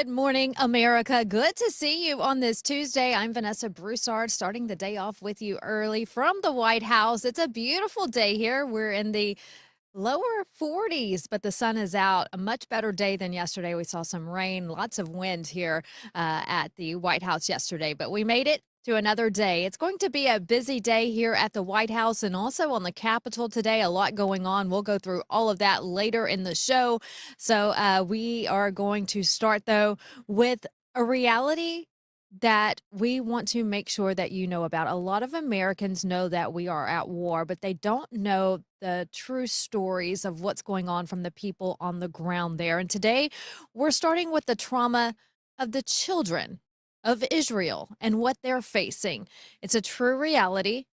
morning, America. Good to see you on this Tuesday. I'm Vanessa Broussard, starting the day off with you early from the White House. It's a beautiful day here. We're in the lower 40s, but the sun is out. A much better day than yesterday. We saw some rain, lots of wind here at the White House yesterday, but we made it to another day. It's going to be a busy day here at the White House and also on the Capitol today. A lot going on. We'll go through all of that later in the show. So we are going to start, though, with a reality that we want to make sure that you know about. A lot of Americans know that we are at war, but they don't know the true stories of what's going on from the people on the ground there. And today we're starting with the trauma of the children of Israel and what they're facing. It's a true reality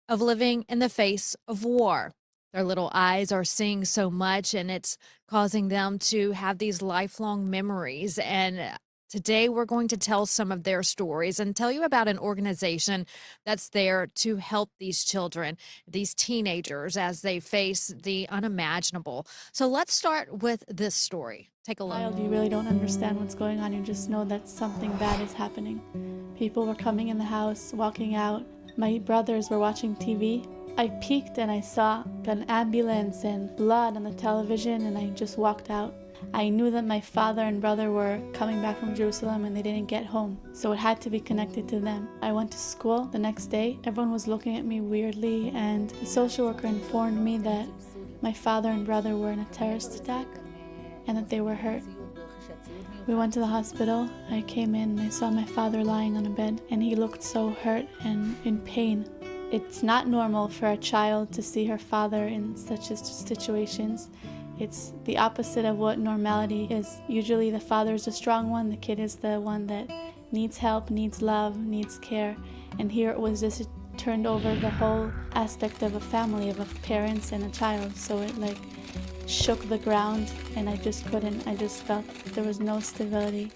of living in the face of war. Their little eyes are seeing so much, and it's causing them to have these lifelong memories. And today, we're going to tell some of their stories and tell you about an organization that's there to help these children, these teenagers, as they face the unimaginable. So let's start with this story. Take a look. Child, you really don't understand what's going on. You just know that something bad is happening. People were coming in the house, walking out. My brothers were watching TV. I peeked and I saw an ambulance and blood on the television, and I just walked out. I knew that my father and brother were coming back from Jerusalem and they didn't get home, so it had to be connected to them. I went to school the next day. Everyone was looking at me weirdly, and the social worker informed me that my father and brother were in a terrorist attack and that they were hurt. We went to the hospital. I came in and I saw my father lying on a bed, and he looked so hurt and in pain. It's not normal for a child to see her father in such situations. It's the opposite of what normality is. Usually the father is the strong one, the kid is the one that needs help, needs love, needs care. And here it was just turned over the whole aspect of a family, of a parents and a child. So it like shook the ground, and I just felt there was no stability.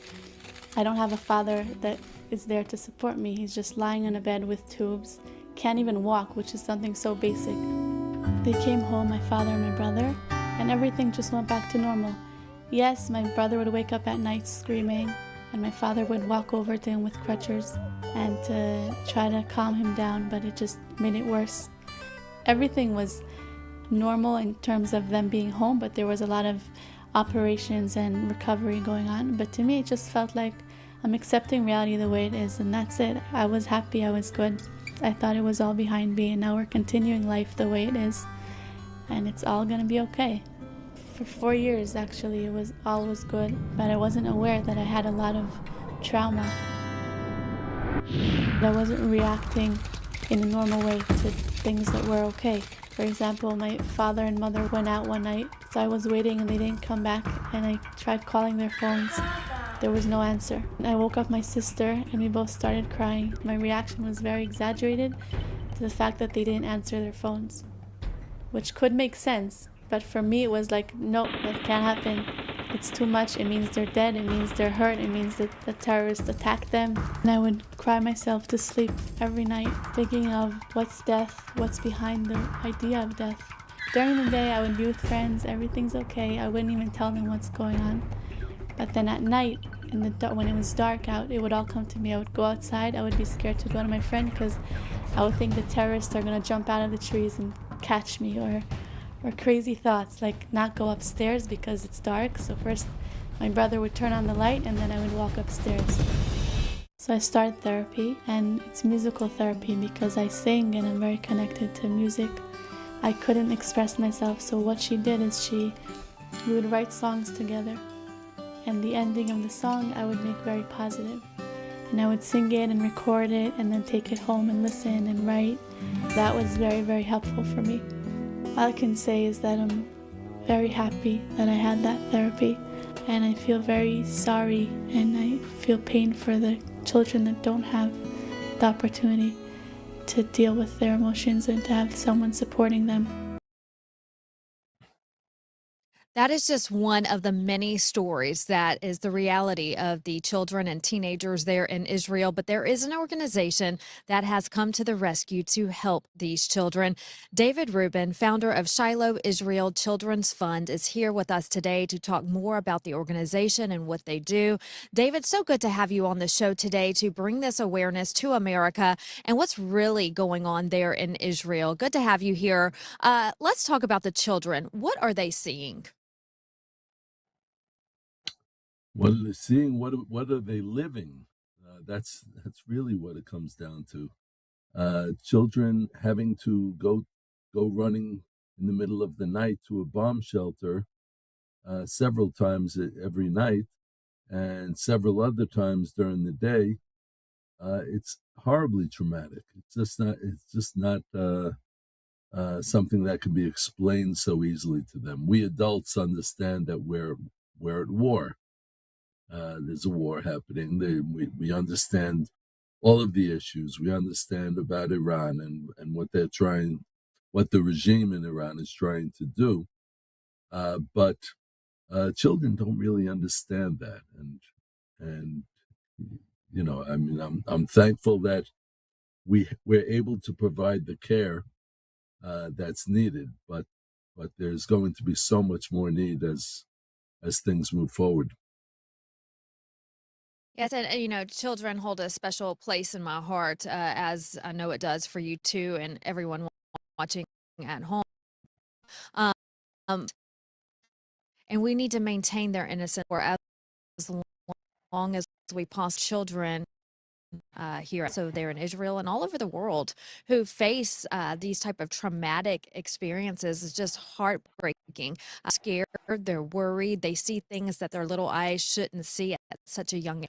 I don't have a father that is there to support me. He's just lying on a bed with tubes, can't even walk, which is something so basic. They came home, my father and my brother, and everything just went back to normal. Yes, my brother would wake up at night screaming, and my father would walk over to him with crutches and to try to calm him down, but it just made it worse. Everything was normal in terms of them being home, but there was a lot of operations and recovery going on. But to me, it just felt like I'm accepting reality the way it is, and that's it. I was happy, I was good. I thought it was all behind me, and now we're continuing life the way it is, and it's all gonna be okay. For 4 years, actually, all was good, but I wasn't aware that I had a lot of trauma. I wasn't reacting in a normal way to things that were okay. For example, my father and mother went out one night, so I was waiting and they didn't come back, and I tried calling their phones. There was no answer. I woke up my sister and we both started crying. My reaction was very exaggerated to the fact that they didn't answer their phones, which could make sense, but for me it was like, no, that can't happen. It's too much. It means they're dead. It means they're hurt. It means that the terrorists attacked them. And I would cry myself to sleep every night, thinking of what's death, what's behind the idea of death. During the day, I would be with friends. Everything's okay. I wouldn't even tell them what's going on. But then at night, when it was dark out, it would all come to me. I would go outside. I would be scared to go to my friend because I would think the terrorists are going to jump out of the trees and catch me, or crazy thoughts like not go upstairs because it's dark. So first my brother would turn on the light and then I would walk upstairs. So I started therapy, and it's musical therapy because I sing and I'm very connected to music. I couldn't express myself, so what she did is we would write songs together, and the ending of the song I would make very positive, and I would sing it and record it and then take it home and listen and write. That was very, very helpful for me. All I can say is that I'm very happy that I had that therapy, and I feel very sorry and I feel pain for the children that don't have the opportunity to deal with their emotions and to have someone supporting them. That is just one of the many stories that is the reality of the children and teenagers there in Israel. But there is an organization that has come to the rescue to help these children. David Rubin, founder of Shiloh Israel Children's Fund, is here with us today to talk more about the organization and what they do. David, so good to have you on the show today to bring this awareness to America and what's really going on there in Israel. Good to have you here. Let's talk about the children. What are they seeing? What are they seeing? What are they living? That's really what it comes down to. Children having to go running in the middle of the night to a bomb shelter several times every night, and several other times during the day. It's horribly traumatic. It's just not something that can be explained so easily to them. We adults understand that we're at war. There's a war happening. We understand all of the issues. We understand about Iran and what the regime in Iran is trying to do. But children don't really understand that, and I mean, I'm thankful that we're able to provide the care that's needed, but there's going to be so much more need as things move forward. Yes, and children hold a special place in my heart, as I know it does for you too, and everyone watching at home. Um, and we need to maintain their innocence for as long as we possibly children here, so there in Israel and all over the world, who face these type of traumatic experiences is just heartbreaking. Scared, they're worried, they see things that their little eyes shouldn't see at such a young.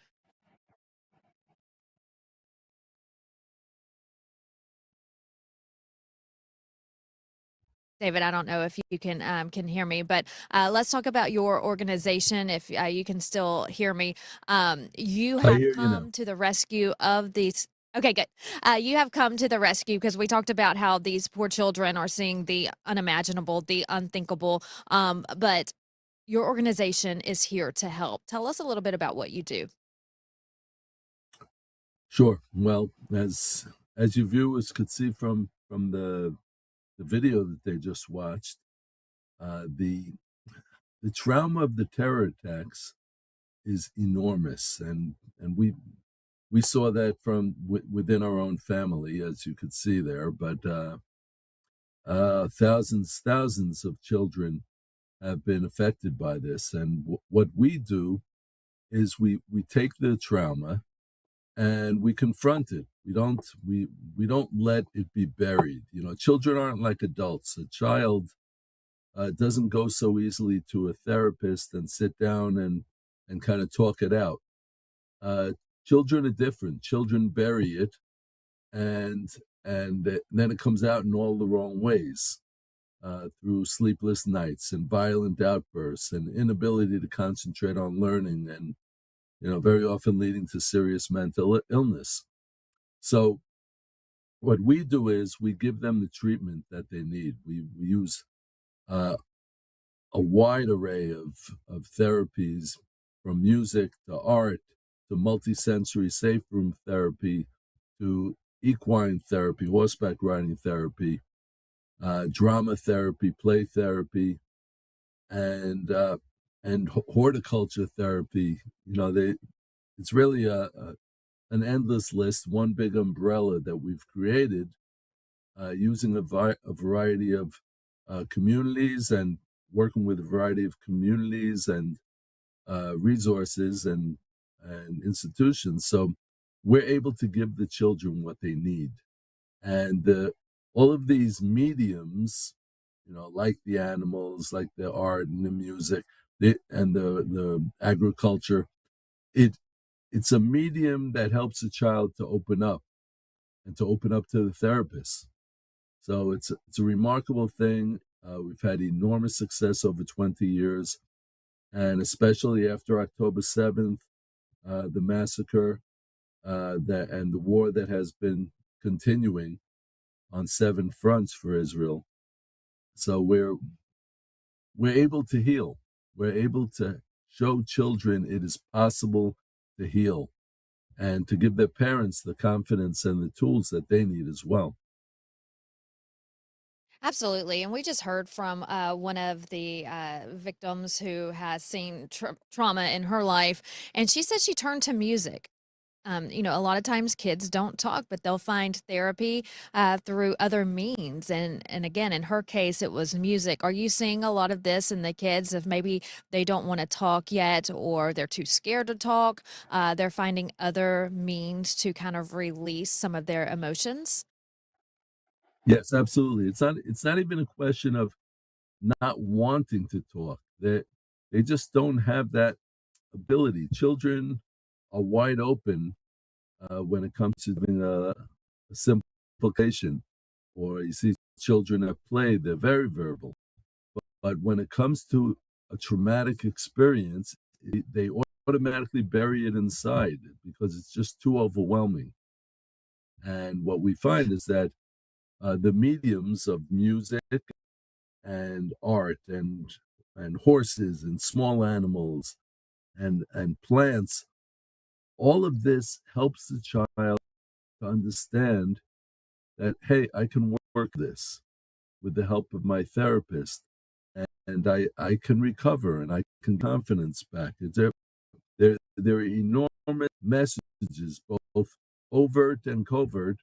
David, I don't know if you can hear me, but let's talk about your organization. If you can still hear me, you I have hear you now. come to the rescue of these. Okay, good. You have come to the rescue because we talked about how these poor children are seeing the unimaginable, the unthinkable. But your organization is here to help. Tell us a little bit about what you do. Sure. Well, as you viewers could see from the video that they just watched, the trauma of the terror attacks is enormous, and we saw that from within our own family, as you could see there. But thousands of children have been affected by this, and what we do is we take the trauma and we confront it. We don't let it be buried. Children aren't like adults. A child doesn't go so easily to a therapist and sit down and kind of talk it out. Uh, Children are different. Children bury it, and then it comes out in all the wrong ways, through sleepless nights and violent outbursts and inability to concentrate on learning, and very often leading to serious mental illness. So what we do is we give them the treatment that they need. We use uh, a wide array of therapies, from music to art to multisensory safe room therapy to equine therapy, horseback riding therapy, drama therapy, play therapy, and horticulture therapy. It's really an endless list, one big umbrella that we've created, using a variety of communities, and working with a variety of communities and resources and institutions. So we're able to give the children what they need. And all of these mediums, like the animals, like the art and the music, and the agriculture, it's a medium that helps a child to open up and to open up to the therapist. So it's a remarkable thing. We've had enormous success over 20 years, and especially after October 7th, the massacre, that and the war that has been continuing on seven fronts for Israel. So we're able to heal. We're able to show children it is possible to heal and to give their parents the confidence and the tools that they need as well. Absolutely. And we just heard from one of the victims who has seen trauma in her life. And she said she turned to music. A lot of times kids don't talk, but they'll find therapy through other means. And again, in her case, it was music. Are you seeing a lot of this in the kids? If maybe they don't want to talk yet, or they're too scared to talk, they're finding other means to kind of release some of their emotions? Yes, absolutely. It's not even a question of not wanting to talk. They just don't have that ability. Children are wide open when it comes to doing a simplification, or you see children at play, they're very verbal. But when it comes to a traumatic experience, they automatically bury it inside because it's just too overwhelming. And what we find is that the mediums of music and art and horses and small animals and plants, all of this helps the child to understand that, hey, I can work this with the help of my therapist, and I can recover and I can confidence back. There are enormous messages, both overt and covert,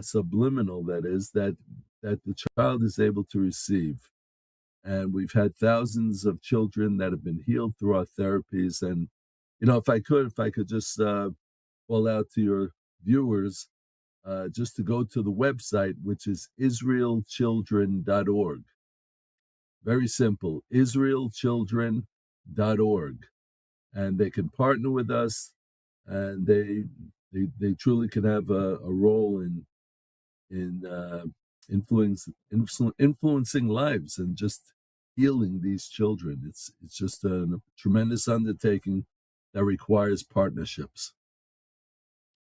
subliminal, that is, that the child is able to receive. And we've had thousands of children that have been healed through our therapies. And, if I could just call out to your viewers, just to go to the website, which is israelchildren.org. Very simple, israelchildren.org. And they can partner with us, and they truly can have a role in influencing lives and just healing these children. It's just a tremendous undertaking that requires partnerships.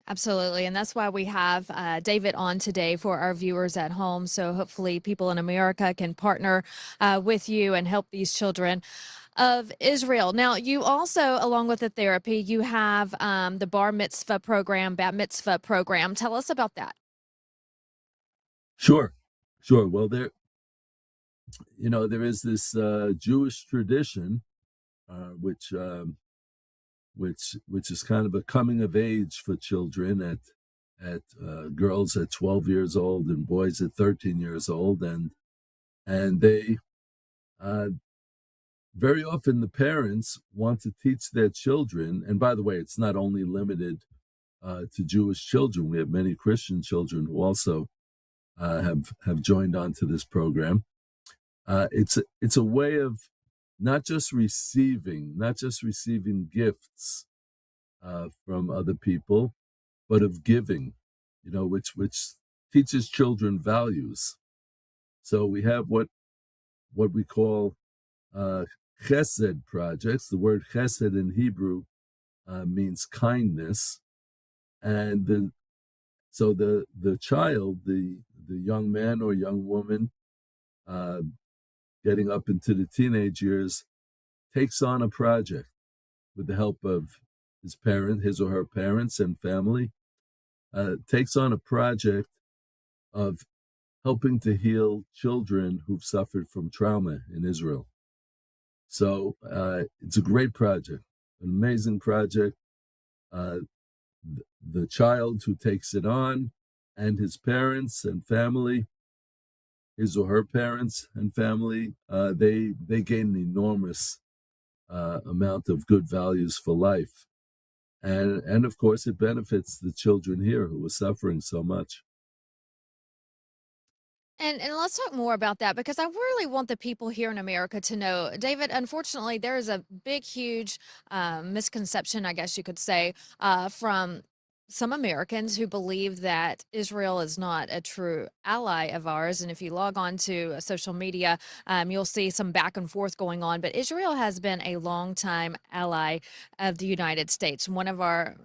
Absolutely. And that's why we have David on today for our viewers at home. So hopefully, people in America can partner with you and help these children of Israel. Now, you also, along with the therapy, you have the bar mitzvah program, bat mitzvah program. Tell us about that. Sure, sure. Well, there is this Jewish tradition, which is kind of a coming of age for children at girls at 12 years old and boys at 13 years old, and they uh, very often the parents want to teach their children. And by the way, it's not only limited to Jewish children. We have many Christian children who also have joined onto this program. It's a way of not just receiving gifts from other people, but of giving, which teaches children values. So we have what we call chesed projects. The word chesed in Hebrew means kindness, and so the child, the young man or young woman, uh, getting up into the teenage years, takes on a project with the help of his or her parents and family, takes on a project of helping to heal children who've suffered from trauma in Israel. So it's a great project, an amazing project. Uh, the child who takes it on and his parents and family, his or her parents and family, they gain an enormous amount of good values for life. And of course, it benefits the children here who are suffering so much. And let's talk more about that because I really want the people here in America to know, David. Unfortunately, there is a big, huge misconception, I guess you could say, from some Americans who believe that Israel is not a true ally of ours. And if you log on to social media, you'll see some back and forth going on. But Israel has been a long time ally of the United States. One of our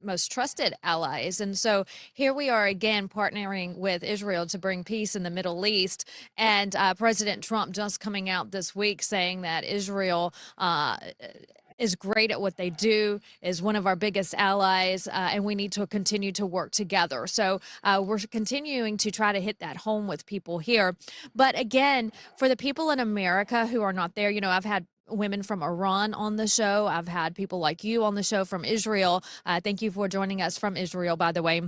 most trusted allies. And so here we are again partnering with Israel to bring peace in the Middle East. And President Trump just coming out this week saying that Israel is great at what they do, is one of our biggest allies, and we need to continue to work together. So we're continuing to try to hit that home with people here. But again, for the people in America who are not there, I've had women from Iran on the show. I've had people like you on the show from Israel. Thank you for joining us from Israel, by the way.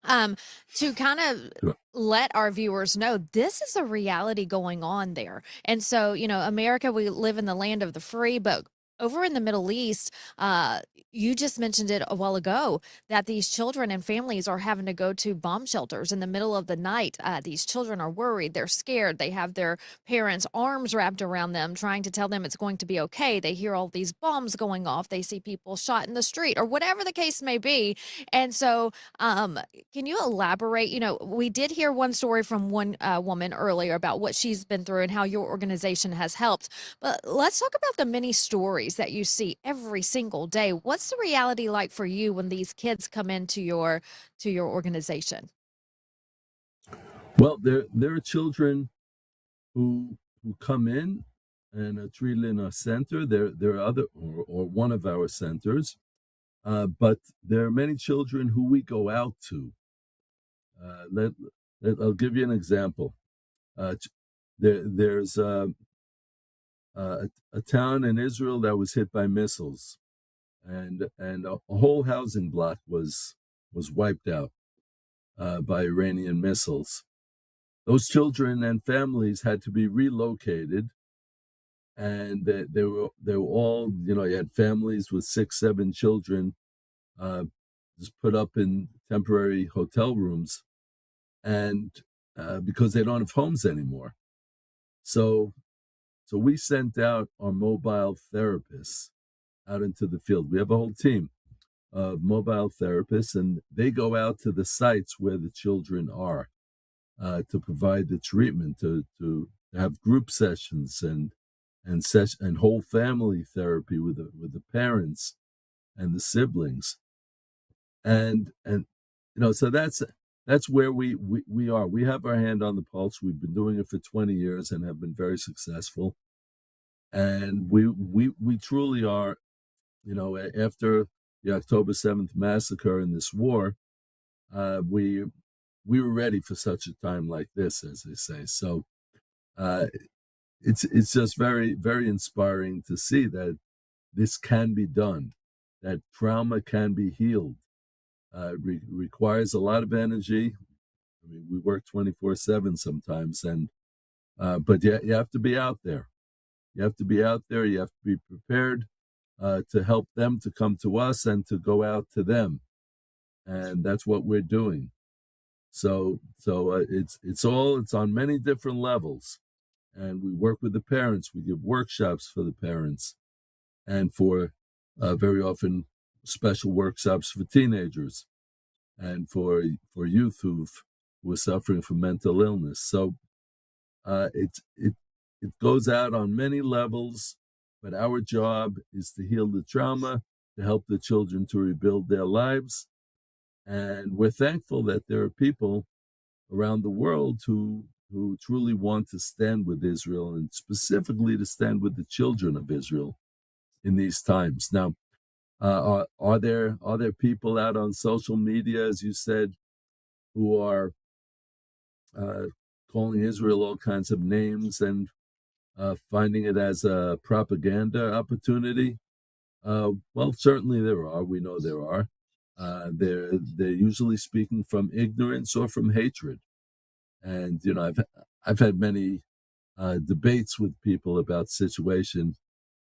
Um, to kind of Sure. let our viewers know this is a reality going on there. And so, America, we live in the land of the free, but over in the Middle East, you just mentioned it a while ago that these children and families are having to go to bomb shelters in the middle of the night. These children are worried, they're scared, they have their parents' arms wrapped around them, trying to tell them it's going to be okay. They hear all these bombs going off, they see people shot in the street, or whatever the case may be. And so, can you elaborate? We did hear one story from one woman earlier about what she's been through and how your organization has helped. But let's talk about the many stories that you see every single day. What's the reality like for you when these kids come into your organization? Well, there are children who come in and are treated in our center. There are other or one of our centers, but there are many children who we go out to. I'll give you an example. There's a town in Israel that was hit by missiles, and a whole housing block was wiped out by Iranian missiles. Those children and families had to be relocated, and they were all, you had families with 6, 7 children, just put up in temporary hotel rooms, and because they don't have homes anymore. So we sent out our mobile therapists out into the field. We have a whole team of mobile therapists, and they go out to the sites where the children are to provide the treatment, to have group sessions and whole family therapy with the parents and the siblings, and so that's where we are. We have our hand on the pulse. We've been doing it for 20 years and have been very successful. And we truly are, after the October 7th massacre and this war, we were ready for such a time like this, as they say. So it's just very, very inspiring to see that this can be done, that trauma can be healed. Requires a lot of energy. I mean, we work 24/7 sometimes, and but you have to be out there. You have to be out there. You have to be prepared to help them to come to us and to go out to them, and that's what we're doing. So it's on many different levels, and we work with the parents. We give workshops for the parents, and for very often special workshops for teenagers and for youth who are suffering from mental illness. So it goes out on many levels, but our job is to heal the trauma, to help the children to rebuild their lives. And we're thankful that there are people around the world who truly want to stand with Israel, and specifically to stand with the children of Israel in these times. Now, are there people out on social media, as you said, who are calling Israel all kinds of names and finding it as a propaganda opportunity? Well, certainly there are. We know there are. They're usually speaking from ignorance or from hatred. And I've had many debates with people about situation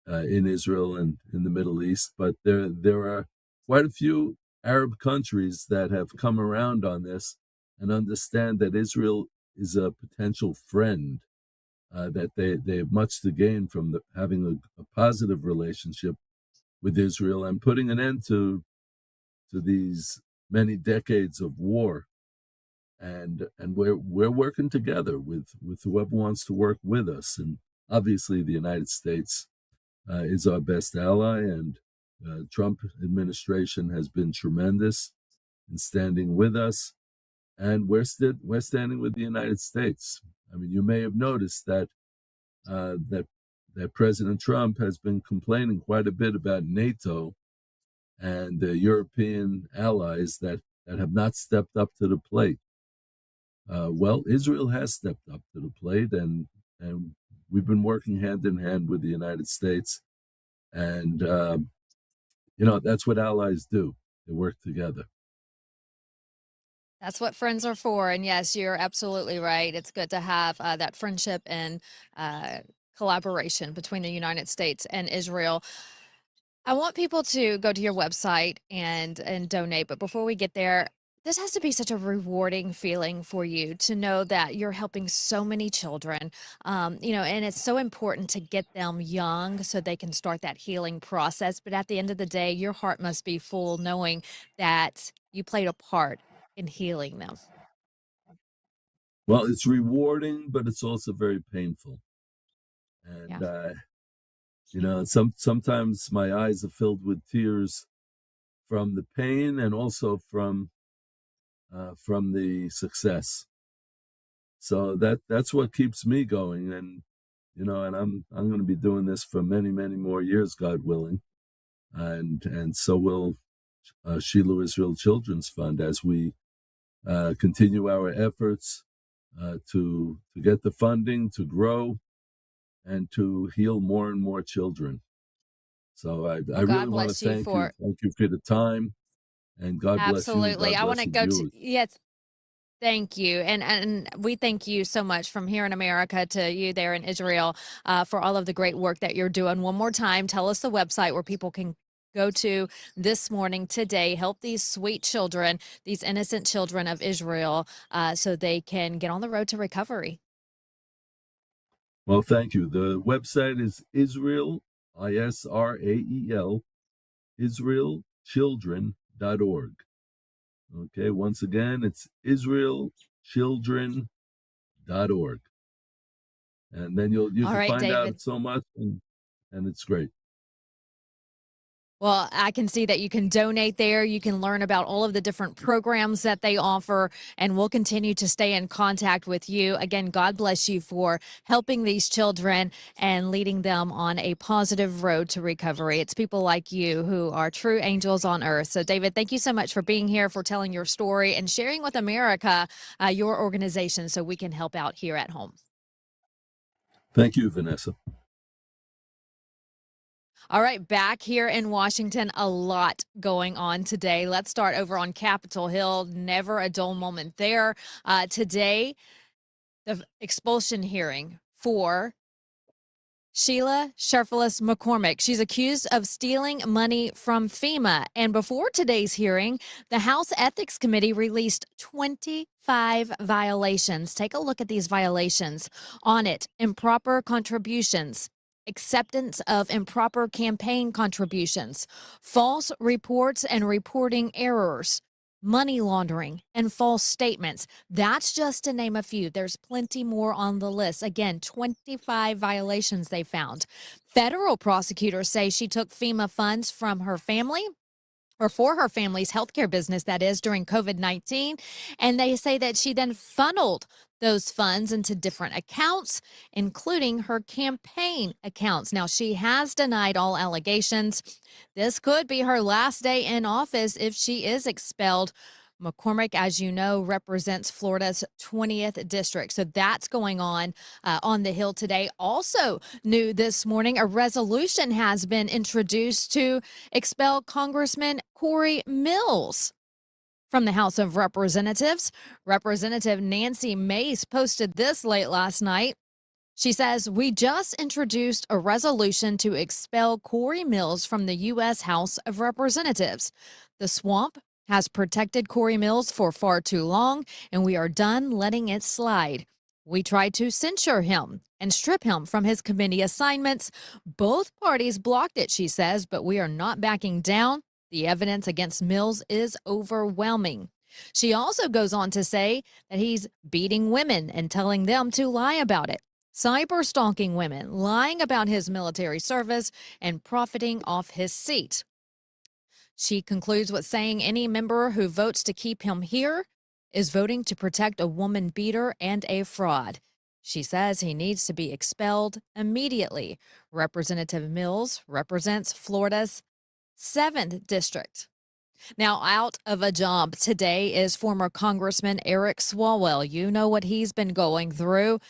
in Israel and in the Middle East, but there are quite a few Arab countries that have come around on this and understand that Israel is a potential friend, that they have much to gain from having a positive relationship with Israel and putting an end to these many decades of war. And we're working together with whoever wants to work with us, and obviously the United States is our best ally, and Trump administration has been tremendous in standing with us, and we're standing with the United States. I mean, you may have noticed that that President Trump has been complaining quite a bit about NATO and the European allies that have not stepped up to the plate. Well, Israel has stepped up to the plate, and we've been working hand in hand with the United States, and that's what allies do. They work together. That's what friends are for. And yes, you're absolutely right. It's good to have that friendship and uh, collaboration between the United States and Israel. I want people to go to your website and donate, but before we get there, this has to be such a rewarding feeling for you to know that you're helping so many children. And it's so important to get them young so they can start that healing process. But at the end of the day, your heart must be full knowing that you played a part in healing them. Well, it's rewarding, but it's also very painful. Yeah. And sometimes my eyes are filled with tears from the pain and also from the success. So that's what keeps me going, and I'm going to be doing this for many, many more years, God willing, and so will Shiloh Israel Children's Fund as we continue our efforts to get the funding to grow and to heal more and more children. So I Well, really God want to bless you thank you. for Thank you for the time, and God bless you, and absolutely. God I want bless to the go to viewers. yes. Thank you. And we thank you so much from here in America to you there in Israel for all of the great work that you're doing. One more time, tell us the website where people can go to this morning, today, help these sweet children, these innocent children of Israel, so they can get on the road to recovery. Well, thank you. The website is Israel, Israel, israelchildren.org. Okay, once again, it's israelchildren.org. And then you All can right, find David. out so much, and it's great. Well, I can see that you can donate there. You can learn about all of the different programs that they offer, and we'll continue to stay in contact with you. Again, God bless you for helping these children and leading them on a positive road to recovery. It's people like you who are true angels on earth. So, David, thank you so much for being here, for telling your story and sharing with America your organization so we can help out here at home. Thank you, Vanessa. All right, back here in Washington, a lot going on today. Let's start over on Capitol Hill. Never a dull moment there. Today, the expulsion hearing for Sheila Sharfelis McCormick. She's accused of stealing money from FEMA. And before today's hearing, the House Ethics Committee released 25 violations. Take a look at these violations. On it, improper contributions, acceptance of improper campaign contributions, false reports and reporting errors, money laundering, and false statements. That's just to name a few. There's plenty more on the list. Again, 25 violations they found. Federal prosecutors say she took FEMA funds from her family, or for her family's healthcare business, that is, during COVID-19. And they say that she then funneled those funds into different accounts, including her campaign accounts. Now, she has denied all allegations. This could be her last day in office if she is expelled. McCormick, as you know, represents Florida's 20th district. So that's going on the Hill today. Also new this morning, a resolution has been introduced to expel Congressman Corey Mills from the House of Representatives. Representative Nancy Mace posted this late last night. She says, "We just introduced a resolution to expel Corey Mills from the U.S. House of Representatives. The swamp has protected Corey Mills for far too long, and we are done letting it slide. We tried to censure him and strip him from his committee assignments. Both parties blocked it," she says, "but we are not backing down. The evidence against Mills is overwhelming." She also goes on to say that he's beating women and telling them to lie about it, cyber stalking women, lying about his military service, and profiting off his seat. She concludes with saying any member who votes to keep him here is voting to protect a woman beater and a fraud. She says he needs to be expelled immediately. Representative Mills represents Florida's 7th district. Now, out of a job today is former Congressman Eric Swalwell. You know what he's been going through.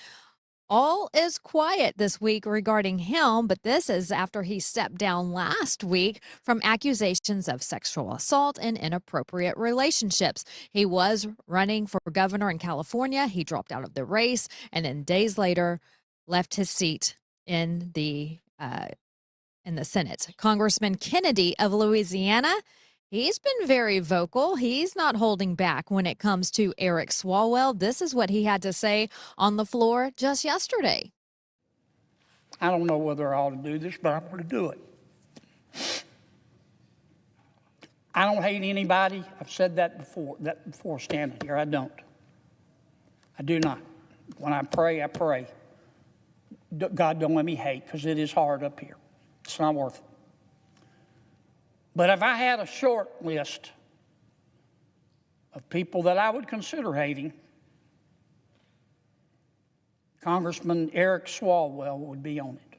All is quiet this week regarding him, but this is after he stepped down last week from accusations of sexual assault and inappropriate relationships. He was running for governor in California. He dropped out of the race and then days later left his seat in the Senate. Congressman Kennedy of Louisiana, he's been very vocal. He's not holding back when it comes to Eric Swalwell. This is what he had to say on the floor just yesterday. I don't know whether I ought to do this, but I'm going to do it. I don't hate anybody. I've said that before standing here. I don't. I do not. When I pray, I pray. God, don't let me hate, because it is hard up here. It's not worth it. But if I had a short list of people that I would consider hating, Congressman Eric Swalwell would be on it.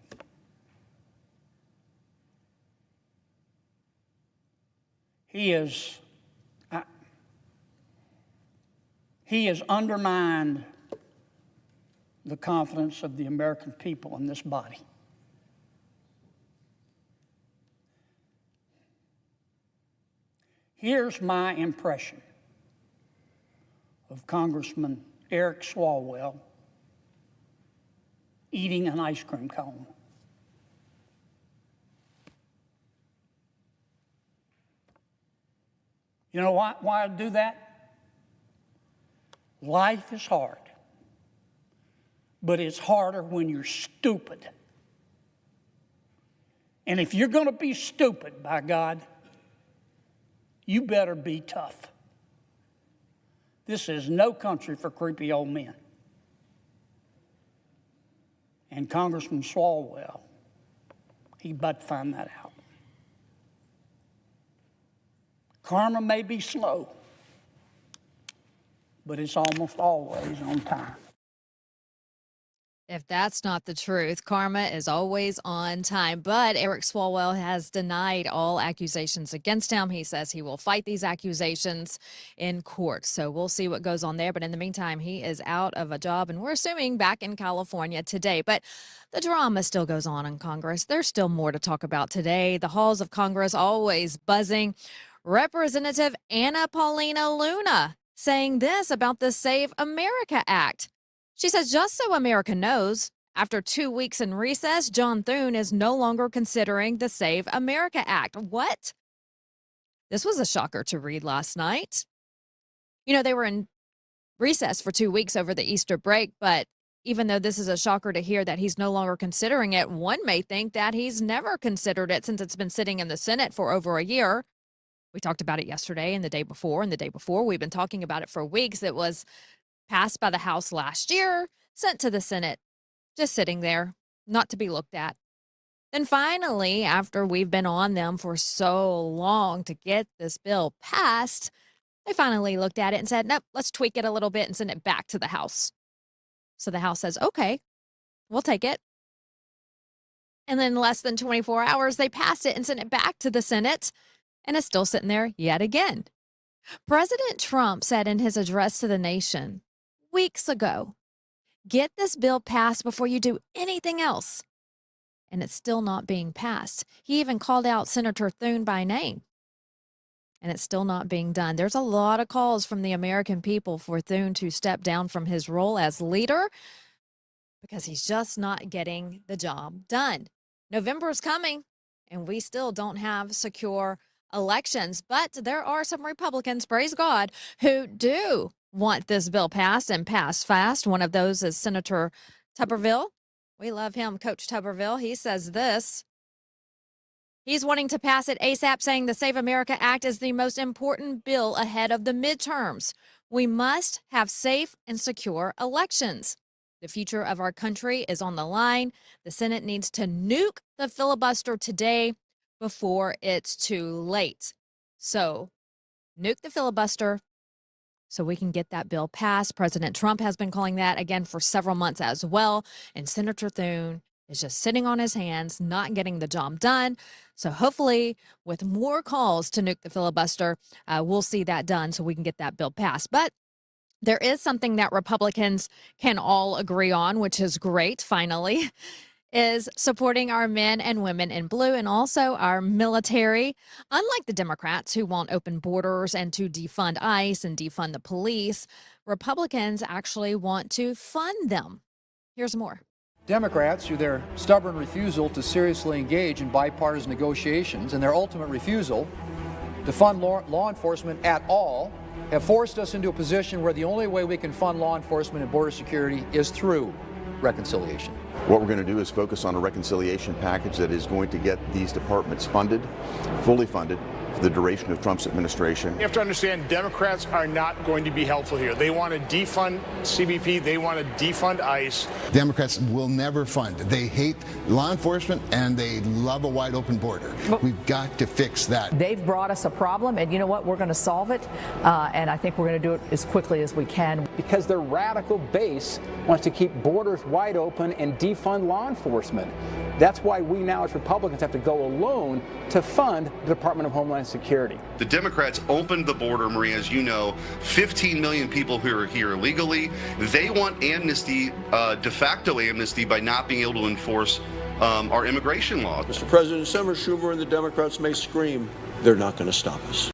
He has undermined the confidence of the American people in this body. Here's my impression of Congressman Eric Swalwell eating an ice cream cone. You know why I do that? Life is hard, but it's harder when you're stupid. And if you're going to be stupid, by God, you better be tough. This is no country for creepy old men. And Congressman Swalwell, he's about to find that out. Karma may be slow, but it's almost always on time. If that's not the truth, karma is always on time. But Eric Swalwell has denied all accusations against him. He says he will fight these accusations in court. So we'll see what goes on there. But in the meantime, he is out of a job, and we're assuming back in California today. But the drama still goes on in Congress. There's still more to talk about today. The halls of Congress always buzzing. Representative Anna Paulina Luna saying this about the Save America Act. She says, just so America knows, after 2 weeks in recess, John Thune is no longer considering the Save America Act. What? This was a shocker to read last night. You know, they were in recess for 2 weeks over the Easter break, but even though this is a shocker to hear that he's no longer considering it, one may think that he's never considered it since it's been sitting in the Senate for over a year. We talked about it yesterday and the day before and the day before. We've been talking about it for weeks. It was passed by the House last year, sent to the Senate, just sitting there, not to be looked at. Then finally, after we've been on them for so long to get this bill passed, they finally looked at it and said, nope, let's tweak it a little bit and send it back to the House. So the House says, okay, we'll take it. And then in less than 24 hours, they passed it and sent it back to the Senate, and it's still sitting there yet again. President Trump said in his address to the nation weeks ago, get this bill passed before you do anything else. And it's still not being passed. He even called out Senator Thune by name. And it's still not being done. There's a lot of calls from the American people for Thune to step down from his role as leader because he's just not getting the job done. November is coming, and we still don't have secure elections. But there are some Republicans, praise God, who do want this bill passed and passed fast. One of those is Senator Tuberville. We love him, Coach Tuberville. He says this. He's wanting to pass it ASAP, saying the Save America Act is the most important bill ahead of the midterms. We must have safe and secure elections. The future of our country is on the line. The Senate needs to nuke the filibuster today before it's too late. So nuke the filibuster so we can get that bill passed. President Trump has been calling that again for several months as well. And Senator Thune is just sitting on his hands, not getting the job done. So hopefully, with more calls to nuke the filibuster, we'll see that done so we can get that bill passed. But there is something that Republicans can all agree on, which is great, finally, is supporting our men and women in blue and also our military. Unlike the Democrats who want open borders and to defund ICE and defund the police, Republicans actually want to fund them. Here's more. Democrats, through their stubborn refusal to seriously engage in bipartisan negotiations and their ultimate refusal to fund law enforcement at all, have forced us into a position where the only way we can fund law enforcement and border security is through reconciliation. What we're going to do is focus on a reconciliation package that is going to get these departments funded, fully funded, for the duration of Trump's administration. You have to understand, Democrats are not going to be helpful here. They want to defund CBP. They want to defund ICE. Democrats will never fund. They hate law enforcement and they love a wide open border. We've got to fix that. They've brought us a problem, and you know what? We're going to solve it, and I think we're going to do it as quickly as we can. Because their radical base wants to keep borders wide open and defund law enforcement. That's why we now as Republicans have to go alone to fund the Department of Homeland Security. The Democrats opened the border, Maria, as you know, 15 million people who are here illegally. They want amnesty, de facto amnesty, by not being able to enforce our immigration law. Mr. President, Senator Schumer and the Democrats may scream, they're not going to stop us.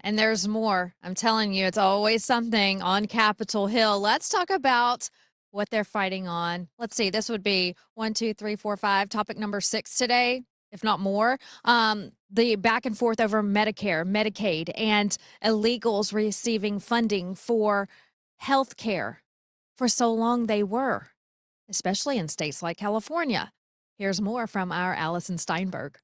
And there's more. I'm telling you, it's always something on Capitol Hill. Let's talk about what they're fighting on. Let's see, this would be 1, 2, 3, 4, 5, topic number 6 today, if not more. The back and forth over Medicare, Medicaid, and illegals receiving funding for health care. For so long they were, especially in states like California. Here's more from our Allison Steinberg.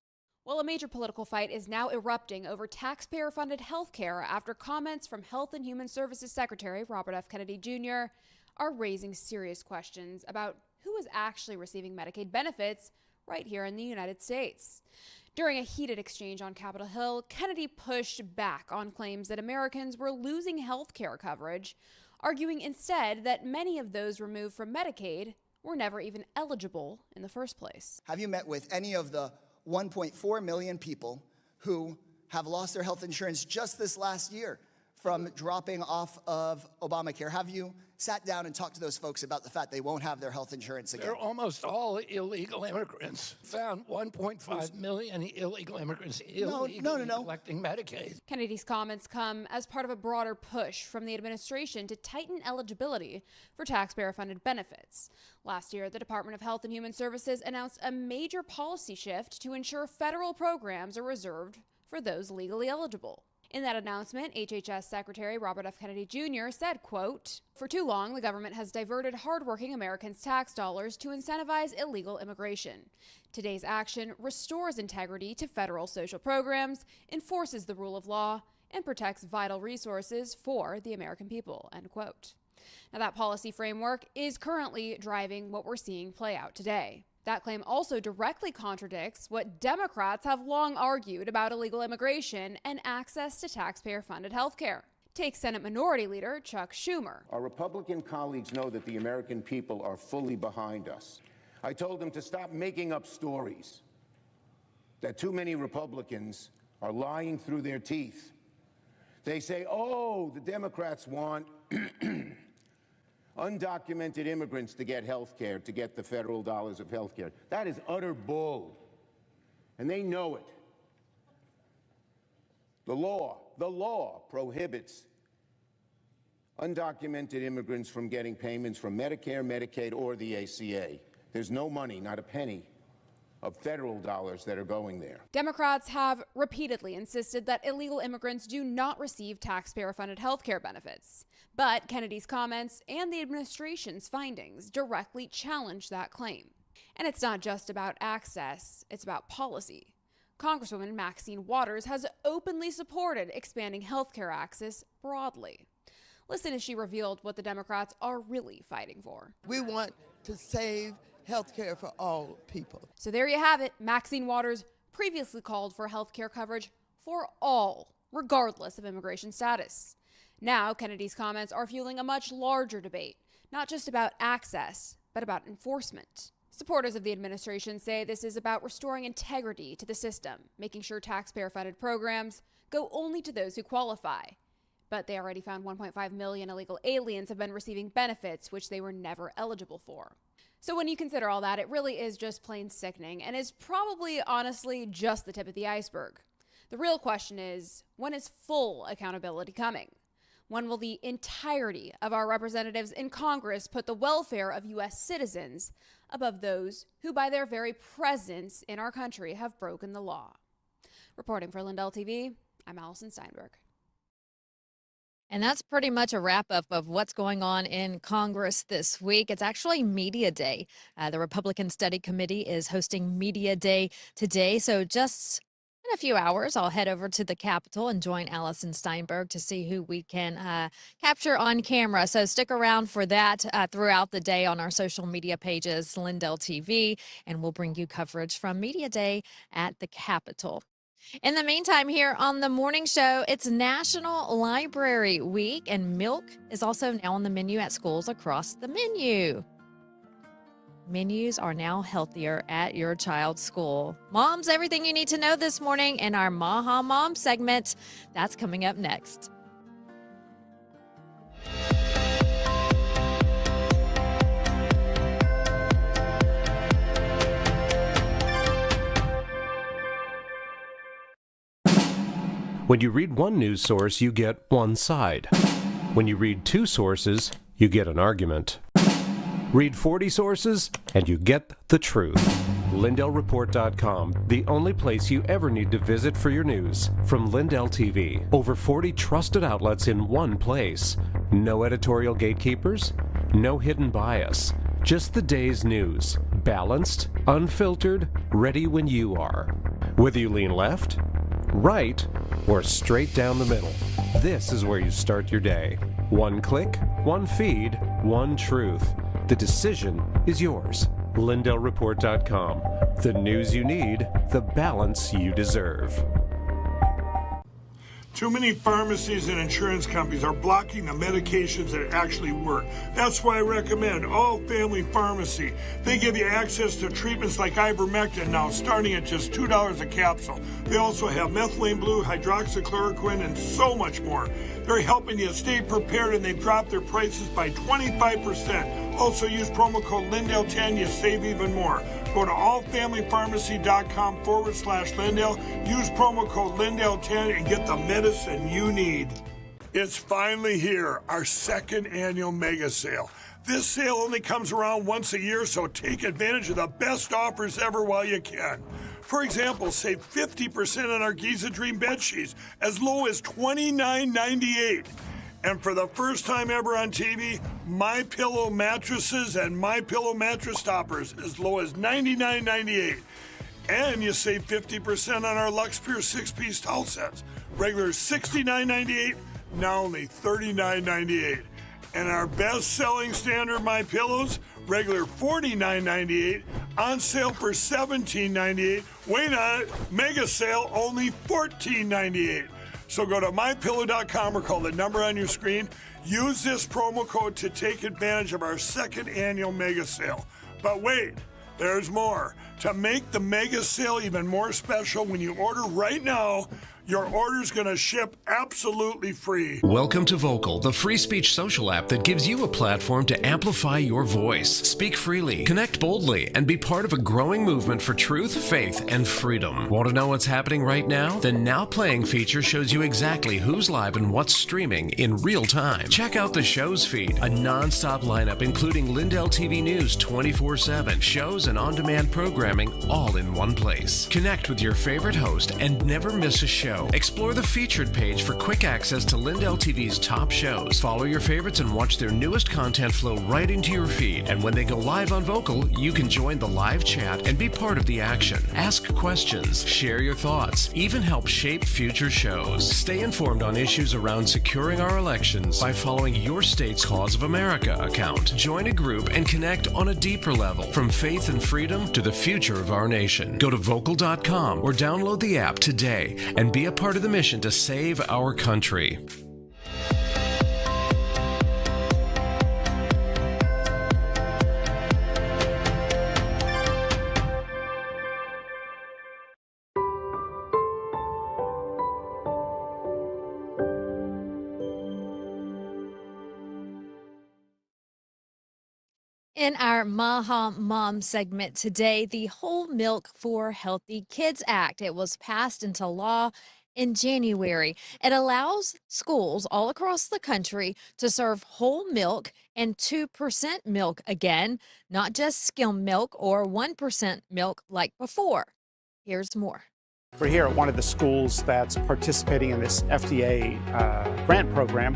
Well, a major political fight is now erupting over taxpayer-funded health care after comments from Health and Human Services Secretary Robert F. Kennedy Jr. are raising serious questions about who is actually receiving Medicaid benefits right here in the United States. During a heated exchange on Capitol Hill, Kennedy pushed back on claims that Americans were losing health care coverage, arguing instead that many of those removed from Medicaid were never even eligible in the first place. Have you met with any of the 1.4 million people who have lost their health insurance just this last year from dropping off of Obamacare? Have you sat down and talked to those folks about the fact they won't have their health insurance again? They're almost all illegal immigrants. Found 1.5 million illegal immigrants illegally collecting Medicaid. Kennedy's comments come as part of a broader push from the administration to tighten eligibility for taxpayer-funded benefits. Last year, the Department of Health and Human Services announced a major policy shift to ensure federal programs are reserved for those legally eligible. In that announcement, HHS Secretary Robert F. Kennedy Jr. said, quote, "For too long, the government has diverted hardworking Americans' tax dollars to incentivize illegal immigration. Today's action restores integrity to federal social programs, enforces the rule of law, and protects vital resources for the American people," end quote. Now, that policy framework is currently driving what we're seeing play out today. That claim also directly contradicts what Democrats have long argued about illegal immigration and access to taxpayer-funded health care. Take Senate Minority Leader Chuck Schumer. Our Republican colleagues know that the American people are fully behind us. I told them to stop making up stories, that too many Republicans are lying through their teeth. They say, oh, the Democrats want undocumented immigrants to get health care, to get the federal dollars of health care. That is utter bull, and they know it. The law prohibits undocumented immigrants from getting payments from Medicare, Medicaid, or the ACA. There's no money, not a penny, of federal dollars that are going there. Democrats have repeatedly insisted that illegal immigrants do not receive taxpayer-funded health care benefits. But Kennedy's comments and the administration's findings directly challenge that claim. And it's not just about access, it's about policy. Congresswoman Maxine Waters has openly supported expanding health care access broadly. Listen as she revealed what the Democrats are really fighting for. We want to save health care for all people. So there you have it, Maxine Waters previously called for health care coverage for all, regardless of immigration status. Now, Kennedy's comments are fueling a much larger debate, not just about access, but about enforcement. Supporters of the administration say this is about restoring integrity to the system, making sure taxpayer-funded programs go only to those who qualify. But they already found 1.5 million illegal aliens have been receiving benefits which they were never eligible for. So when you consider all that, it really is just plain sickening and is probably, honestly, just the tip of the iceberg. The real question is, when is full accountability coming? When will the entirety of our representatives in Congress put the welfare of U.S. citizens above those who, by their very presence in our country, have broken the law? Reporting for LINDELLTV, I'm Allison Steinberg. And that's pretty much a wrap-up of what's going on in Congress this week. It's actually Media Day. The Republican Study Committee is hosting Media Day today. So just in a few hours, I'll head over to the Capitol and join Allison Steinberg to see who we can capture on camera. So stick around for that throughout the day on our social media pages, LINDELLTV, and we'll bring you coverage from Media Day at the Capitol. In the meantime, here on the morning show, it's National Library Week, and milk is also now on the menu at schools across the menu. Menus are now healthier at your child's school. Moms, everything you need to know this morning in our Maha Mom segment. That's coming up next. When you read one news source, you get one side. When you read two sources, you get an argument. Read 40 sources, and you get the truth. LindellReport.com, the only place you ever need to visit for your news. From LindellTV, over 40 trusted outlets in one place. No editorial gatekeepers, no hidden bias. Just the day's news. Balanced, unfiltered, ready when you are. Whether you lean left, right, or straight down the middle, this is where you start your day. One click, one feed, one truth. The decision is yours. LindellReport.com. The news you need, the balance you deserve. Too many pharmacies and insurance companies are blocking the medications that actually work. That's why I recommend All Family Pharmacy. They give you access to treatments like ivermectin now, starting at just $2 a capsule. They also have methylene blue, hydroxychloroquine, and so much more. They're helping you stay prepared, and they've dropped their prices by 25%. Also use promo code Lindell10, you save even more. Go to allfamilypharmacy.com/Lindell. Use promo code Lindell10 and get the medicine you need. It's finally here, our second annual mega sale. This sale only comes around once a year, so take advantage of the best offers ever while you can. For example, save 50% on our Giza Dream bed sheets as low as $29.98. And for the first time ever on TV, MyPillow mattresses and MyPillow mattress toppers as low as $99.98. And you save 50% on our Lux Pure 6-piece towel sets. Regular $69.98, now only $39.98. And our best-selling standard MyPillows, regular $49.98, on sale for $17.98. Wait on it, mega sale, only $14.98. So go to mypillow.com or call the number on your screen. Use this promo code to take advantage of our second annual mega sale. But wait, there's more. To make the mega sale even more special, when you order right now, your order's going to ship absolutely free. Welcome to Vocal, the free speech social app that gives you a platform to amplify your voice. Speak freely, connect boldly, and be part of a growing movement for truth, faith, and freedom. Want to know what's happening right now? The Now Playing feature shows you exactly who's live and what's streaming in real time. Check out the show's feed, a non-stop lineup including Lindell TV News 24/7, shows and on-demand programming all in one place. Connect with your favorite host and never miss a show. show. Explore the featured page for quick access to LINDELLTV's top shows. Follow your favorites and watch their newest content flow right into your feed. And when they go live on Vocal, you can join the live chat and be part of the action. Ask questions, share your thoughts, even help shape future shows. Stay informed on issues around securing our elections by following your state's Cause of America account. Join a group and connect on a deeper level, from faith and freedom to the future of our nation. Go to vocal.com or download the app today and be a part of the mission to save our country. In our Maha Mom segment today, the Whole Milk for Healthy Kids Act. It was passed into law in January. It allows schools all across the country to serve whole milk and 2% milk again, not just skim milk or 1% milk like before. Here's more. We're here at one of the schools that's participating in this FDA grant program,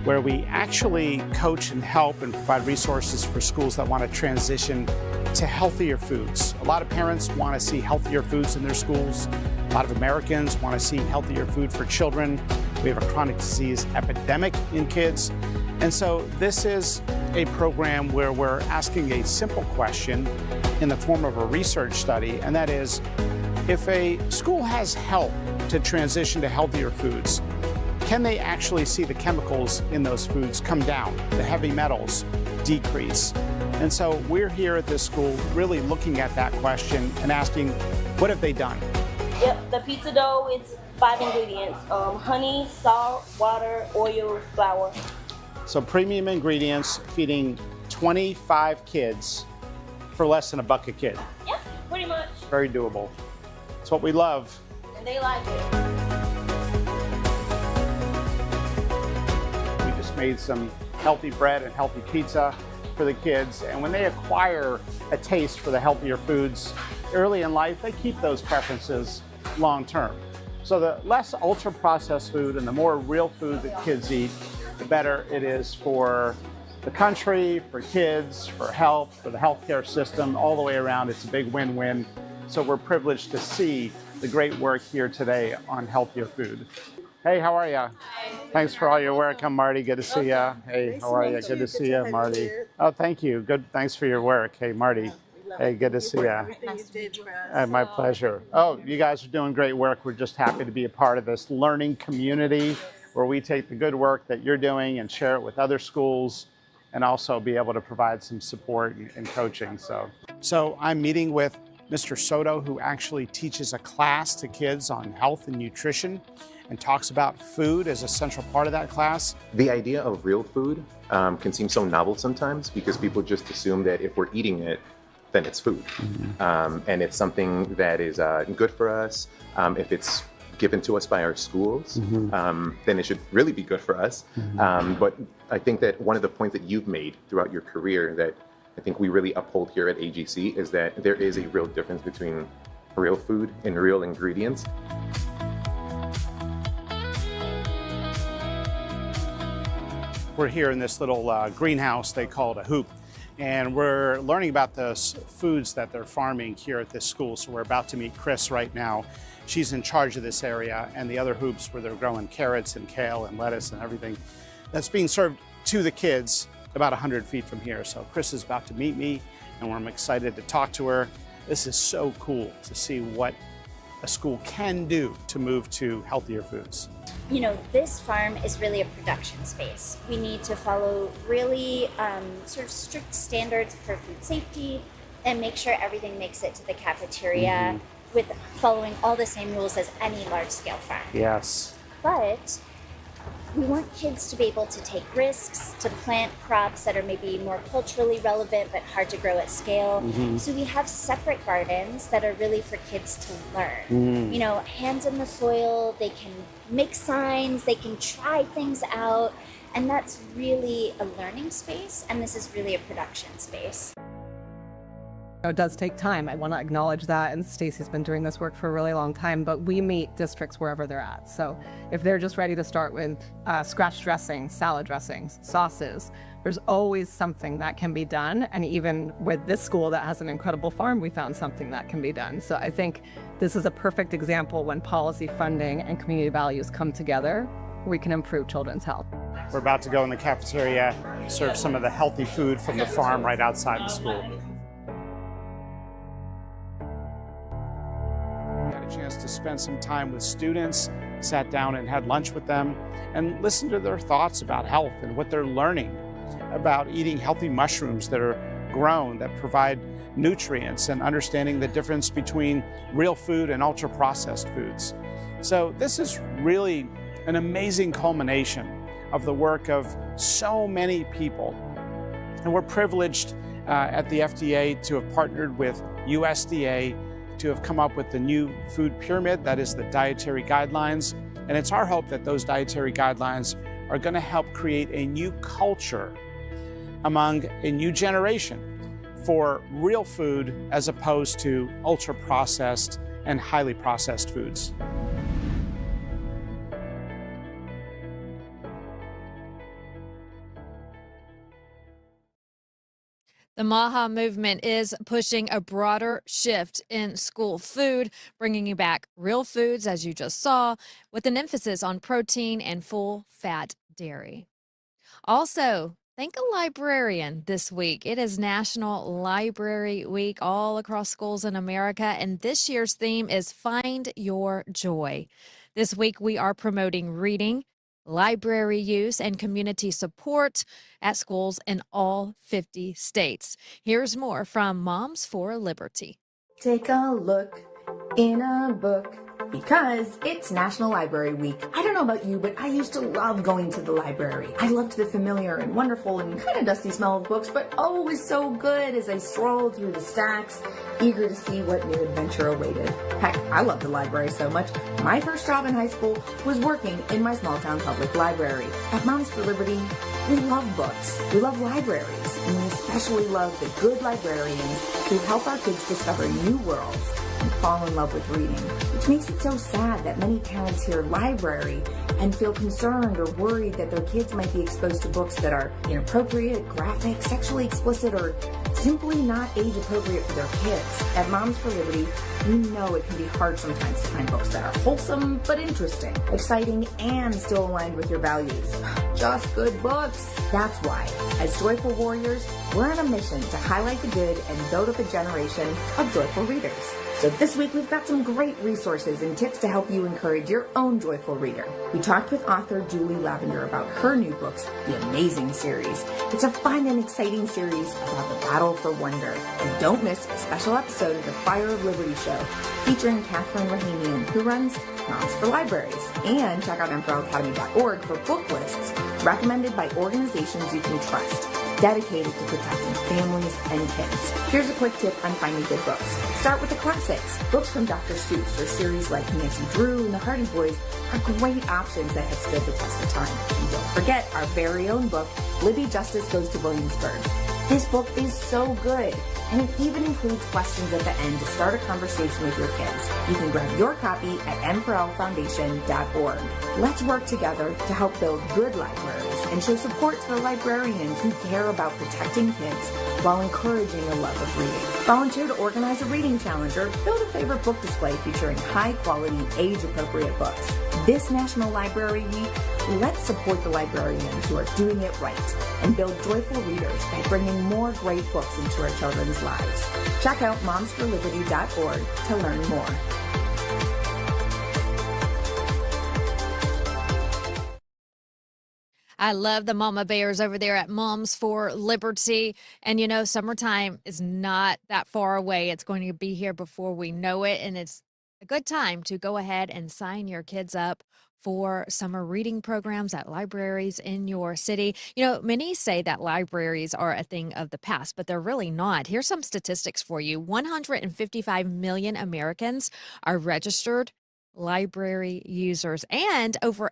where we actually coach and help and provide resources for schools that want to transition to healthier foods. A lot of parents want to see healthier foods in their schools. A lot of Americans want to see healthier food for children. We have a chronic disease epidemic in kids. And so this is a program where we're asking a simple question in the form of a research study, and that is, if a school has help to transition to healthier foods, can they actually see the chemicals in those foods come down, the heavy metals decrease? And so we're here at this school really looking at that question and asking, what have they done? Yep, the pizza dough is 5 ingredients: honey, salt, water, oil, flour. So premium ingredients, feeding 25 kids for less than $1 a kid. Yep, pretty much. Very doable. It's what we love. And they like it. We just made some healthy bread and healthy pizza for the kids. And when they acquire a taste for the healthier foods early in life, they keep those preferences long term. So the less ultra-processed food and the more real food that kids eat, the better it is for the country, for kids, for health, for the healthcare system, all the way around. It's a big win-win. So we're privileged to see the great work here today on healthier food. Hey, how are you? Hi. Thanks for all your work. I'm Marty. Good to see you. Hey, how are you? Good to see you, Marty. Oh, thank you. Good. Thanks for your work. Hey, Marty. Hey, good to see you. My pleasure. Oh, you guys are doing great work. We're just happy to be a part of this learning community where we take the good work that you're doing and share it with other schools, and also be able to provide some support and coaching. So I'm meeting with Mr. Soto, who actually teaches a class to kids on health and nutrition and talks about food as a central part of that class. The idea of real food can seem so novel sometimes because people just assume that if we're eating it, then it's food. And it's something that is good for us. If it's given to us by our schools, then it should really be good for us. But I think that one of the points that you've made throughout your career that I think we really uphold here at AGC is that there is a real difference between real food and real ingredients. We're here in this little greenhouse they call it a hoop, and we're learning about the foods that they're farming here at this school. So we're about to meet Chris right now. She's in charge of this area and the other hoops where they're growing carrots and kale and lettuce and everything that's being served to the kids about 100 feet from here. So Chris is about to meet me, and I'm excited to talk to her. This is so cool to see what a school can do to move to healthier foods. You know, this farm is really a production space. We need to follow really sort of strict standards for food safety and make sure everything makes it to the cafeteria with following all the same rules as any large-scale farm. Yes. But we want kids to be able to take risks, to plant crops that are maybe more culturally relevant but hard to grow at scale. So we have separate gardens that are really for kids to learn. You know, hands in the soil, they can make signs, they can try things out, and that's really a learning space, and this is really a production space. It does take time. I want to acknowledge that, and Stacey's been doing this work for a really long time, but we meet districts wherever they're at. So if they're just ready to start with scratch dressings, salad dressings, sauces, there's always something that can be done. And even with this school that has an incredible farm, we found something that can be done. So I think this is a perfect example when policy funding and community values come together, we can improve children's health. We're about to go in the cafeteria, serve some of the healthy food from the farm right outside the school. Had a chance to spend some time with students, sat down and had lunch with them, and listened to their thoughts about health and what they're learning about eating healthy mushrooms that are grown, that provide nutrients, and understanding the difference between real food and ultra-processed foods. So this is really an amazing culmination of the work of so many people. And we're privileged at the FDA to have partnered with USDA to have come up with the new food pyramid, that is the dietary guidelines. And it's our hope that those dietary guidelines are going to help create a new culture among a new generation for real food as opposed to ultra-processed and highly processed foods. The MAHA movement is pushing a broader shift in school food, bringing you back real foods, as you just saw, with an emphasis on protein and full-fat dairy. Also, thank a librarian this week. It is National Library Week all across schools in America, and this year's theme is Find Your Joy. This week, we are promoting reading, library use, and community support at schools in all 50 states. Here's more from Moms for Liberty. Take a look in a book because it's National Library Week. I don't know about you, but I used to love going to the library. I loved the familiar and wonderful and kind of dusty smell of books, but oh, it was so good as I strolled through the stacks, eager to see what new adventure awaited. Heck, I loved the library so much. My first job in high school was working in my small town public library. At Moms for Liberty, we love books, we love libraries, and we especially love the good librarians who help our kids discover new worlds and fall in love with reading, which makes it so sad that many parents hear library and feel concerned or worried that their kids might be exposed to books that are inappropriate, graphic, sexually explicit, or simply not age appropriate for their kids. At Moms for Liberty, we know it can be hard sometimes to find books that are wholesome but interesting, exciting, and still aligned with your values. Just good books. That's why, as Joyful Warriors, we're on a mission to highlight the good and build up a generation of joyful readers. So this week we've got some great resources and tips to help you encourage your own joyful reader. We talked with author Julie Lavender about her new books, The Amazing Series. It's a fun and exciting series about the battle for wonder. And don't miss a special episode of the Fire of Liberty show featuring Catherine Rahamian, who runs Moms for Libraries. And check out MFRLacademy.org for book lists recommended by organizations you can trust, dedicated to protecting families and kids. Here's a quick tip on finding good books. Start with the classics. Books from Dr. Seuss or series like Nancy Drew and the Hardy Boys are great options that have stood the test of time. And don't forget our very own book, Libby Justice Goes to Williamsburg. This book is so good, and it even includes questions at the end to start a conversation with your kids. You can grab your copy at m4lfoundation.org. Let's work together to help build good libraries and show support to the librarians who care about protecting kids while encouraging a love of reading. Volunteer to organize a reading challenge or build a favorite book display featuring high-quality, age-appropriate books. This National Library Week, let's support the librarians who are doing it right and build joyful readers by bringing more great books into our children's lives. Check out momsforliberty.org to learn more. I love the mama bears over there at Moms for Liberty. And you know, summertime is not that far away. It's going to be here before we know it. And it's a good time to go ahead and sign your kids up for summer reading programs at libraries in your city. You know, many say that libraries are a thing of the past, but they're really not. Here's some statistics for you. 155 million Americans are registered library users, and over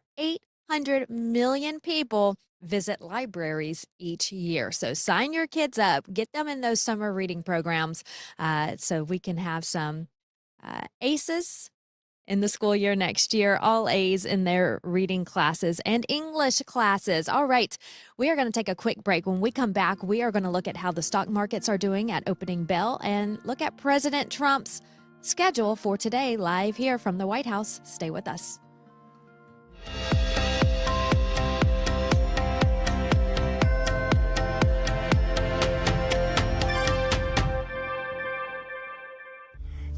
200 million people visit libraries each year. So sign your kids up, get them in those summer reading programs so we can have some aces in the school year next year, all A's in their reading classes and English classes. All right, we are going to take a quick break. When we come back, we are going to look at how the stock markets are doing at opening bell and look at President Trump's schedule for today live here from the White House. Stay with us.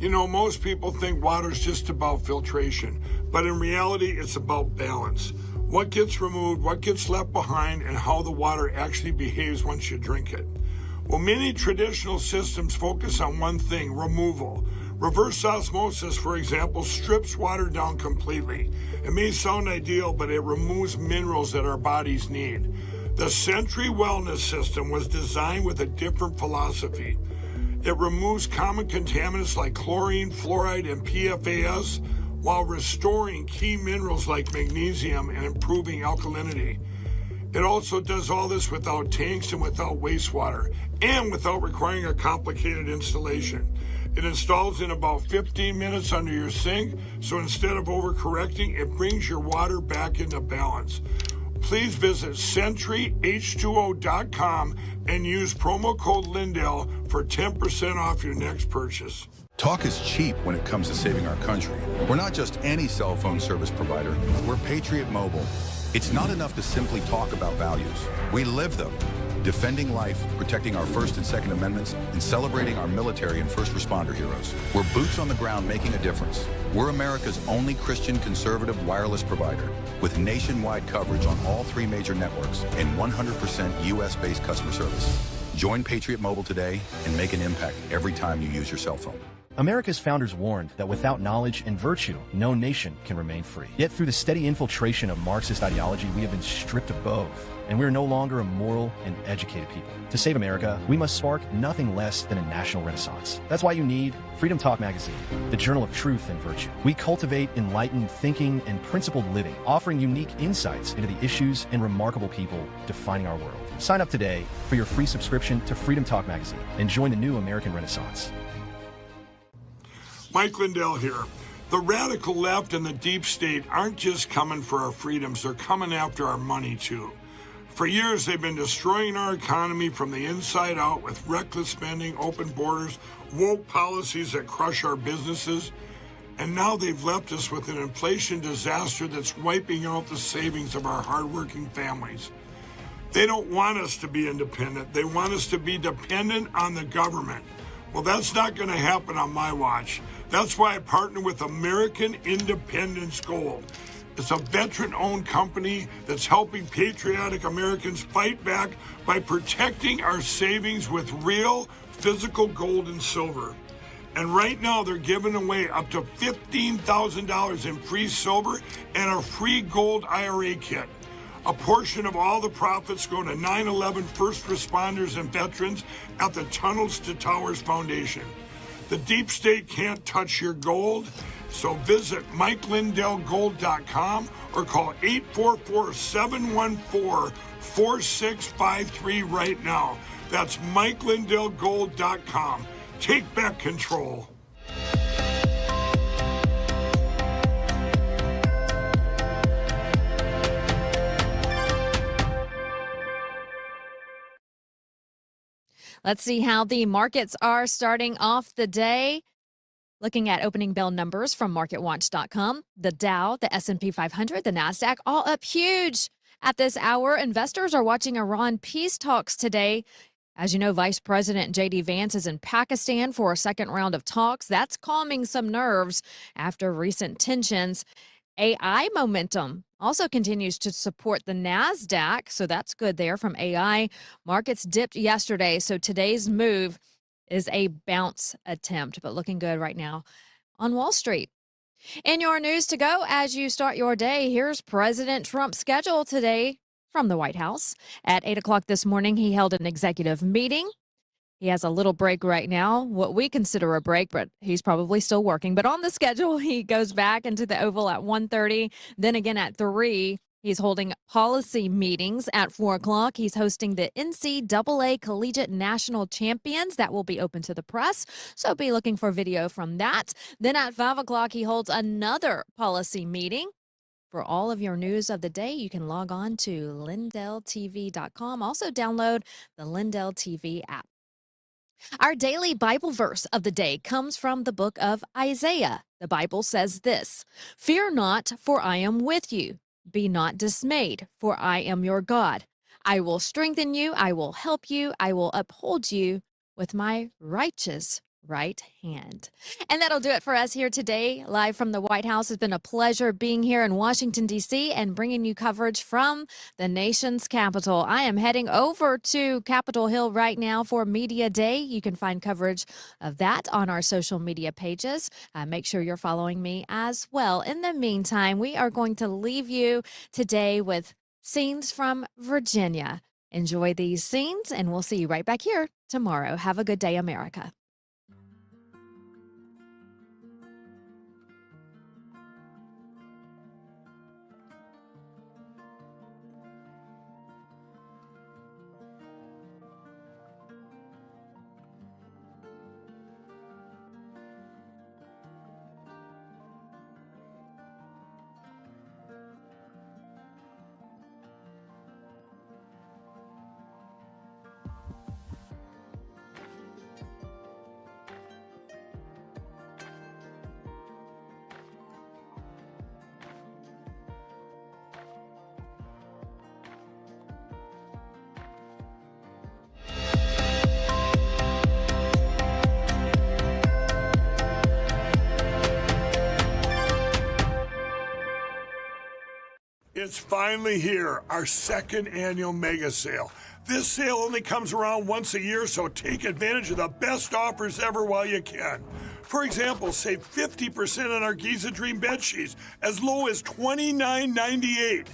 You know, most people think water's just about filtration, but in reality, it's about balance. What gets removed, what gets left behind, and how the water actually behaves once you drink it. Well, many traditional systems focus on one thing, removal. Reverse osmosis, for example, strips water down completely. It may sound ideal, but it removes minerals that our bodies need. The Century Wellness System was designed with a different philosophy. It removes common contaminants like chlorine, fluoride, and PFAS while restoring key minerals like magnesium and improving alkalinity. It also does all this without tanks and without wastewater and without requiring a complicated installation. It installs in about 15 minutes under your sink, so instead of overcorrecting, it brings your water back into balance. Please visit CenturyH2O.com and use promo code Lindell for 10% off your next purchase. Talk is cheap when it comes to saving our country. We're not just any cell phone service provider. We're Patriot Mobile. It's not enough to simply talk about values. We live them. Defending life, protecting our First and Second Amendments, and celebrating our military and first responder heroes. We're boots on the ground making a difference. We're America's only Christian conservative wireless provider with nationwide coverage on all 3 major networks and 100% U.S.-based customer service. Join Patriot Mobile today and make an impact every time you use your cell phone. America's founders warned that without knowledge and virtue, no nation can remain free. Yet through the steady infiltration of Marxist ideology, we have been stripped of both, and we are no longer a moral and educated people. To save America, we must spark nothing less than a national renaissance. That's why you need Freedom Talk Magazine, the journal of truth and virtue. We cultivate enlightened thinking and principled living, offering unique insights into the issues and remarkable people defining our world. Sign up today for your free subscription to Freedom Talk Magazine and join the new American Renaissance. Mike Lindell here. The radical left and the deep state aren't just coming for our freedoms, they're coming after our money too. For years, they've been destroying our economy from the inside out with reckless spending, open borders, woke policies that crush our businesses. And now they've left us with an inflation disaster that's wiping out the savings of our hardworking families. They don't want us to be independent. They want us to be dependent on the government. Well, that's not going to happen on my watch. That's why I partner with American Independence Gold. It's a veteran-owned company that's helping patriotic Americans fight back by protecting our savings with real physical gold and silver. And right now, they're giving away up to $15,000 in free silver and a free gold IRA kit. A portion of all the profits go to 9/11 first responders and veterans at the Tunnels to Towers Foundation. The deep state can't touch your gold, so visit MikeLindellGold.com or call 844-714-4653 right now. That's MikeLindellGold.com. Take back control. Let's see how the markets are starting off the day. Looking at opening bell numbers from MarketWatch.com, the Dow, the S&P 500, the NASDAQ, all up huge at this hour. Investors are watching Iran peace talks today. As you know, Vice President J.D. Vance is in Pakistan for a second round of talks. That's calming some nerves after recent tensions. AI momentum also continues to support the NASDAQ, so that's good there from AI. Markets dipped yesterday, so today's move is a bounce attempt, but looking good right now on Wall Street. In your news to go as you start your day, here's President Trump's schedule today from the White House. At 8 o'clock this morning, he held an executive meeting. He has a little break right now, what we consider a break, but he's probably still working. But on the schedule, he goes back into the Oval at 1:30, then again at 3 He's holding policy meetings at 4 o'clock. He's hosting the NCAA Collegiate National Champions. That will be open to the press, so be looking for video from that. Then at 5 o'clock, he holds another policy meeting. For all of your news of the day, you can log on to LINDELLTV.com. Also download the Lindell TV app. Our daily Bible verse of the day comes from the book of Isaiah. The Bible says this: "Fear not, for I am with you. Be not dismayed, for I am your God. I will strengthen you, I will help you, I will uphold you with my righteous right hand." And that'll do it for us here today, live from the White House. It's been a pleasure being here in Washington, D.C. and bringing you coverage from the nation's capital. I am heading over to Capitol Hill right now for Media Day. You can find coverage of that on our social media pages. Make sure you're following me as well. In the meantime, we are going to leave you today with scenes from Virginia. Enjoy these scenes, and we'll see you right back here tomorrow. Have a good day, America. It's finally here, our second annual mega sale. This sale only comes around once a year, so take advantage of the best offers ever while you can. For example, save 50% on our Giza Dream bed sheets, as low as $29.98.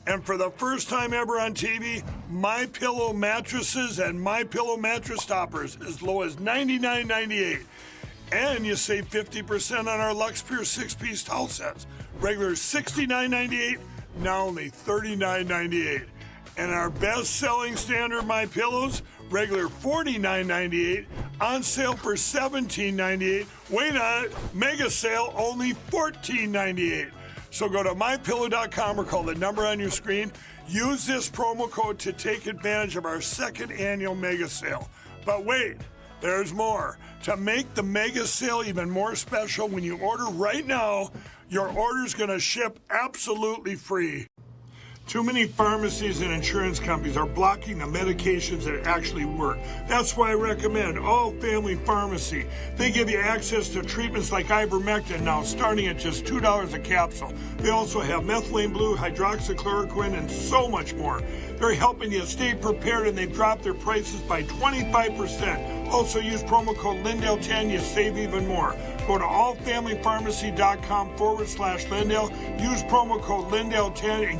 And for the first time ever on TV, MyPillow mattresses and MyPillow mattress toppers, as low as $99.98. And you save 50% on our Lux Pure 6-piece towel sets, regular $69.98. Now only $39.98. And our best-selling standard MyPillows, regular $49.98, on sale for $17.98. Wait on it, mega sale, only $14.98. So go to MyPillow.com or call the number on your screen. Use this promo code to take advantage of our second annual mega sale. But wait, there's more. To make the mega sale even more special, when you order right now, your order's going to ship absolutely free. Too many pharmacies and insurance companies are blocking the medications that actually work. That's why I recommend All Family Pharmacy. They give you access to treatments like ivermectin now, starting at just $2 a capsule. They also have methylene blue, hydroxychloroquine, and so much more. They're helping you stay prepared, and they've dropped their prices by 25%. Also use promo code LINDELL10, you save even more. Go to allfamilypharmacy.com/Lindell. Use promo code LINDELL10 and get